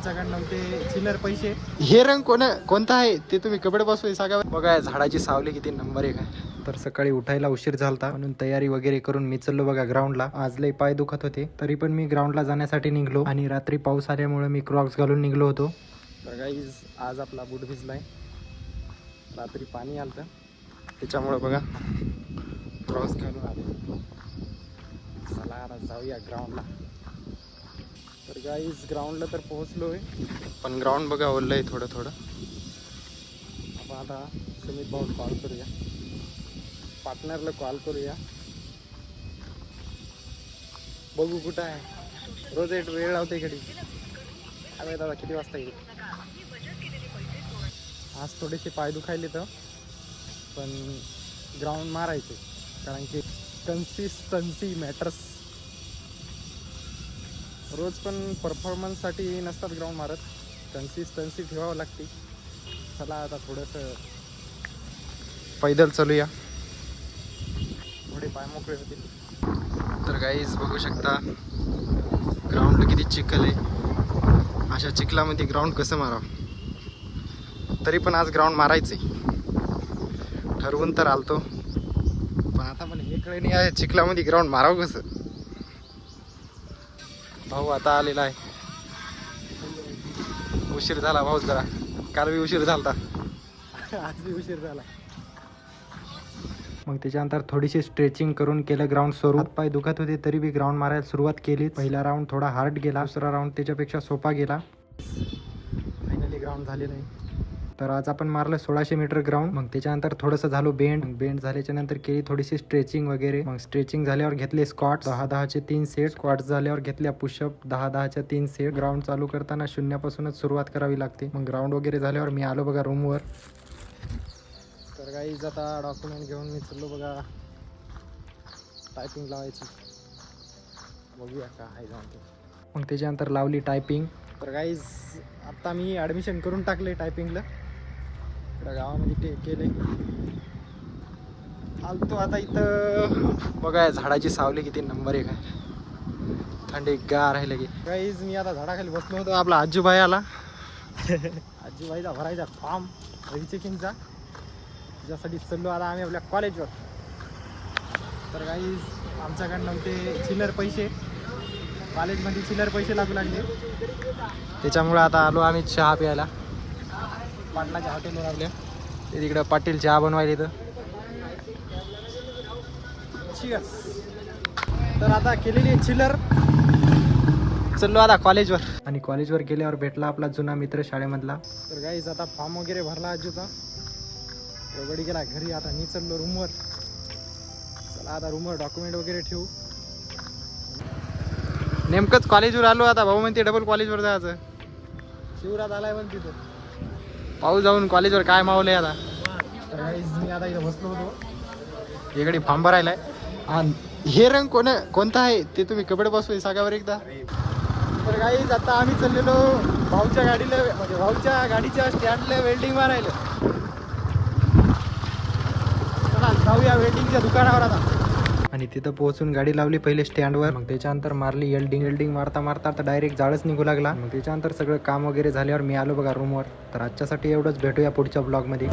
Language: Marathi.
आमच्याकडनं ते चिल्लर पैसे. हे रंग कोणता आहे ते तुम्ही कपडे बसवाय सांगा बघा. झाडाची सावली किती नंबर एक आहे. तर सकाळी उठायला उशीर झालता म्हणून तयारी वगैरे करून मी चाललो बघा ग्राउंडला. आज लय पाय दुखत होते तरी पण मी ग्राउंडला जाण्यासाठी निघलो आणि रात्री पाऊस आल्यामुळे मी क्रॉक्स घालून निघलो होतो. तर गाईज आज आपला बूट भिजलाय. रात्री पाणी आलतं त्याच्यामुळे बघा क्रॉक्स घालून आलो. चला आता जाऊया ग्राउंडला. तर गाईज ग्राउंडला तर पोहोचलोय पण ग्राउंड बघा ओललं आहे थोडं थोडं. आपण आता सुमित भाऊ कॉल करूया, पार्टनरला कॉल करूया, बघू कुठं आहे. रोज एक वेळ लावते इकडे. अरे दादा किती वाजता येईल. आज थोडेसे पाय दुखायले तर पण ग्राउंड मारायचे कारण की कन्सिस्टन्सी मॅटर्स. रोज पण परफॉर्मन्ससाठी नसतात ग्राउंड मारत, कन्सिस्टन्सी ठेवावं लागते. चला आता थोडंसं पैदल चालूया, थोडे पाय मोकळे होतील. तर गाईज बघू शकता ग्राउंड किती चिखल आहे. अशा चिखलामध्ये ग्राउंड कसं मारावं. तरी पण आज ग्राउंड मारायचं ठरवून तर आलतो पण आता पण हे कळे नाही आहे चिखलामध्ये ग्राउंड मारावं कसं. भाऊ आता आलेला आहे. उशीर झाला भाऊ जरा. काल बी उशीर झाला आज बी उशीर झाला. मग त्याच्यानंतर थोडीशी स्ट्रेचिंग करून केलं ग्राउंड सुरू. पाय दुखत होते तरी बी ग्राउंड मारायला सुरुवात केली. पहिला राऊंड थोडा हार्ड गेला, दुसरा राऊंड त्याच्यापेक्षा सोपा गेला. फायनली ग्राउंड झालेलं आहे. तर आज आपण मारलं 1600 मीटर ग्राउंड. मग त्याच्यानंतर थोडंसं झालो बेंड झाल्याच्या नंतर केली थोडीशी स्ट्रेचिंग वगैरे. मग स्ट्रेचिंग झाल्यावर घेतले स्क्वॉट 10-10चे 3 सेट. स्क्वॉट झाल्यावर घेतल्या पुशअप 10-10च्या 3 सेट. ग्राउंड चालू करताना शून्यापासूनच सुरुवात करावी लागते. मग ग्राउंड वगैरे झाल्यावर मी आलो बघा रूमवर. तर गाईज आता डॉक्युमेंट घेऊन मी चाललो बघा टायपिंग लावायची. बघूया का आहे जाऊन ते. मग त्याच्यानंतर लावली टायपिंग. तर गाईज आता मी ॲडमिशन करून टाकले टायपिंगला. इकडं गावामध्ये केले. आलतो आता इथं बघा झाडाची सावली किती नंबर एक आहे. थंडी गार आहे लगे. गाईज मी आता झाडाखाली बसलो होतो. आपला आजूबाई आला. आजूबाईचा भरायचा फॉर्म रिचेकिंगचा. त्याच्यासाठी चाललो आता आम्ही आपल्या कॉलेजवर. तर गाईज आमच्याकडनं ते चिल्लर पैसे कॉलेजमध्ये चिल्लर पैसे लागू लागले त्याच्यामुळे आता आलो आम्ही चहा प्यायला पाटलाच्या हॉटेलवर. आपल्या ते तिकडं पाटील चहा बनवायला इथं. चिअर्स. तर आता केलेली चिल्लर. चाललो आता कॉलेजवर. आणि कॉलेजवर गेल्यावर भेटला आपला जुना मित्र शाळेमधला. तर गाईज आता फॉर्म वगैरे भरला आजूचा. गडी गेला घरी. आता मी चाललो रूमवर. चला आता रूमवर डॉक्युमेंट वगैरे ठेवू. नेमकंच कॉलेजवर आलो. आता भाऊ म्हणते डबल कॉलेजवर जायचं. शिवरात आलाय पण तिथं पाऊस जाऊन कॉलेजवर काय मावलंय आता. तर मी आता इथं बसलो होतो. इकडे फॉर्म भरायला आहे. हे रंग कोणता आहे ते तुम्ही कपडे बसवाय सांगावर एकदा. तर गाईज आता आम्ही चाललेलो भाऊच्या गाडीला म्हणजे भाऊच्या गाडीच्या स्टँडला वेल्डिंग मारायला. चला जाऊया वेल्डिंगच्या दुकानावर आता. आणि तिथं पोहोचून गाडी लावली पहिले स्टँडवर. मग त्याच्यानंतर मारली वेल्डिंग मारता तर डायरेक्ट जाळच निघू लागला. मग त्याच्यानंतर सगळं काम वगैरे झाल्यावर मी आलो बघा रूमवर. तर आजच्यासाठी एवढंच. भेटूया पुढच्या ब्लॉगमध्ये.